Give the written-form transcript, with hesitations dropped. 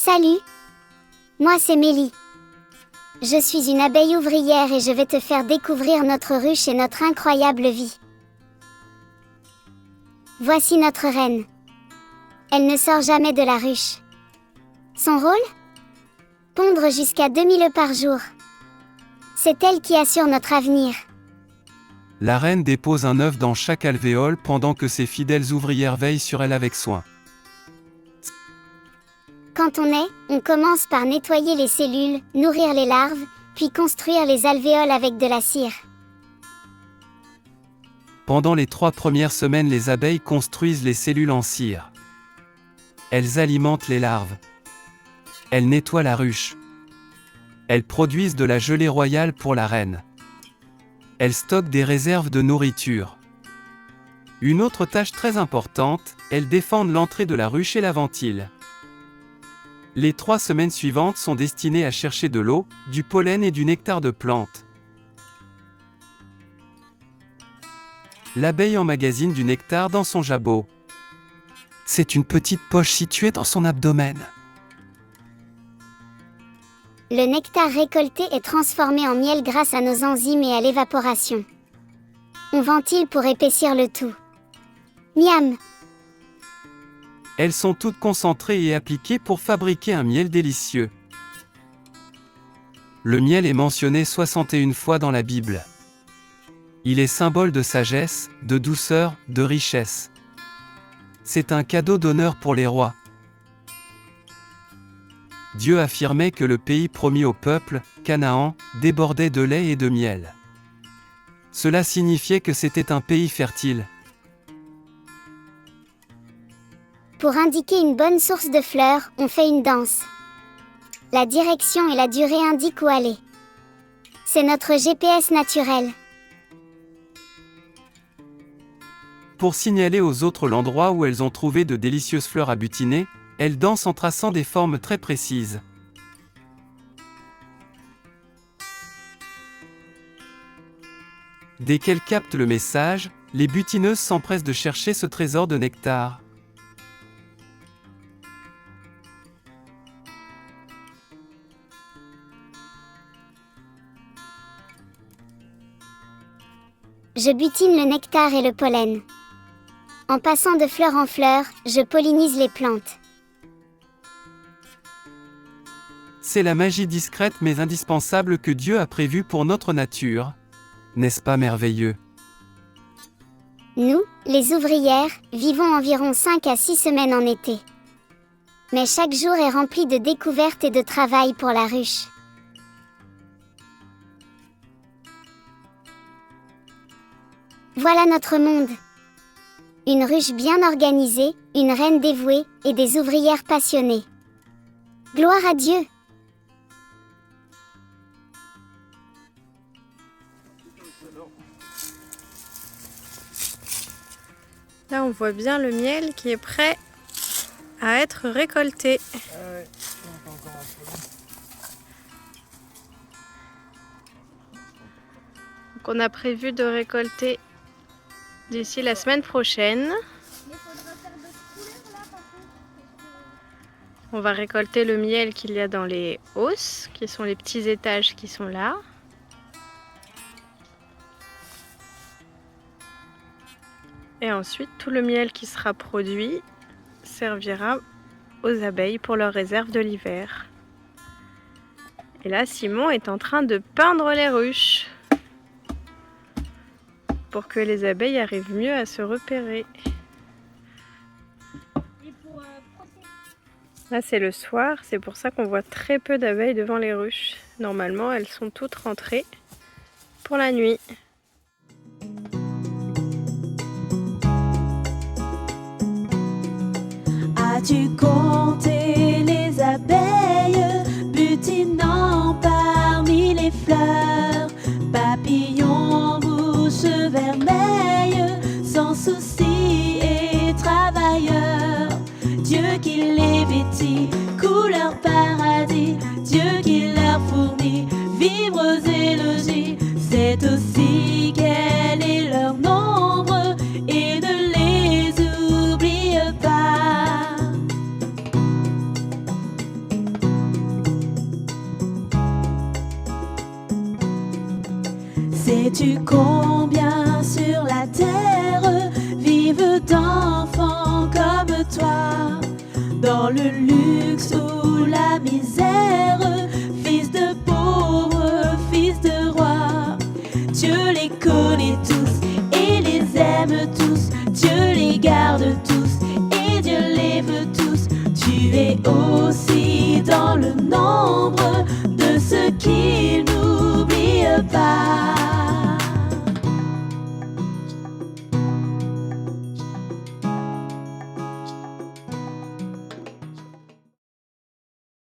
Salut! Moi c'est Mélie. Je suis une abeille ouvrière et je vais te faire découvrir notre ruche et notre incroyable vie. Voici notre reine. Elle ne sort jamais de la ruche. Son rôle? Pondre jusqu'à 2000 œufs par jour. C'est elle qui assure notre avenir. La reine dépose un œuf dans chaque alvéole pendant que ses fidèles ouvrières veillent sur elle avec soin. Quand on naît, on commence par nettoyer les cellules, nourrir les larves, puis construire les alvéoles avec de la cire. Pendant les 3 premières semaines, les abeilles construisent les cellules en cire. Elles alimentent les larves. Elles nettoient la ruche. Elles produisent de la gelée royale pour la reine. Elles stockent des réserves de nourriture. Une autre tâche très importante, elles défendent l'entrée de la ruche et la ventilent. Les 3 semaines suivantes sont destinées à chercher de l'eau, du pollen et du nectar de plantes. L'abeille emmagasine du nectar dans son jabot. C'est une petite poche située dans son abdomen. Le nectar récolté est transformé en miel grâce à nos enzymes et à l'évaporation. On ventile pour épaissir le tout. Miam! Elles sont toutes concentrées et appliquées pour fabriquer un miel délicieux. Le miel est mentionné 61 fois dans la Bible. Il est symbole de sagesse, de douceur, de richesse. C'est un cadeau d'honneur pour les rois. Dieu affirmait que le pays promis au peuple, Canaan, débordait de lait et de miel. Cela signifiait que c'était un pays fertile. Pour indiquer une bonne source de fleurs, on fait une danse. La direction et la durée indiquent où aller. C'est notre GPS naturel. Pour signaler aux autres l'endroit où elles ont trouvé de délicieuses fleurs à butiner, elles dansent en traçant des formes très précises. Dès qu'elles captent le message, les butineuses s'empressent de chercher ce trésor de nectar. Je butine le nectar et le pollen. En passant de fleur en fleur, je pollinise les plantes. C'est la magie discrète mais indispensable que Dieu a prévue pour notre nature. N'est-ce pas merveilleux? Nous, les ouvrières, vivons environ 5 à 6 semaines en été. Mais chaque jour est rempli de découvertes et de travail pour la ruche. Voilà notre monde. Une ruche bien organisée, une reine dévouée et des ouvrières passionnées. Gloire à Dieu! Là, on voit bien le miel qui est prêt à être récolté. Donc, on a prévu de récolter d'ici la semaine prochaine. On va récolter le miel qu'il y a dans les hausses, qui sont les petits étages qui sont là. Et ensuite, tout le miel qui sera produit servira aux abeilles pour leur réserve de l'hiver. Et là, Simon est en train de peindre les ruches pour que les abeilles arrivent mieux à se repérer. Là, c'est le soir, c'est pour ça qu'on voit très peu d'abeilles devant les ruches. Normalement, elles sont toutes rentrées pour la nuit. As-tu compté les abeilles butinant parmi les fleurs? Papillons, bouche vermeille, sans souci et travailleurs. Dieu qui les vêtit, couleur paradis. Dieu qui leur fournit vivres et logis. C'est aussi quel est leur nombre et ne les oublie pas. Sais-tu combien sur la terre vivent d'enfants comme toi, dans le luxe ou la misère, fils de pauvres, fils de roi. Dieu les connaît tous et les aime tous, Dieu les garde tous et Dieu les veut tous. Tu es aussi dans le nombre de ceux qui n'oublient pas.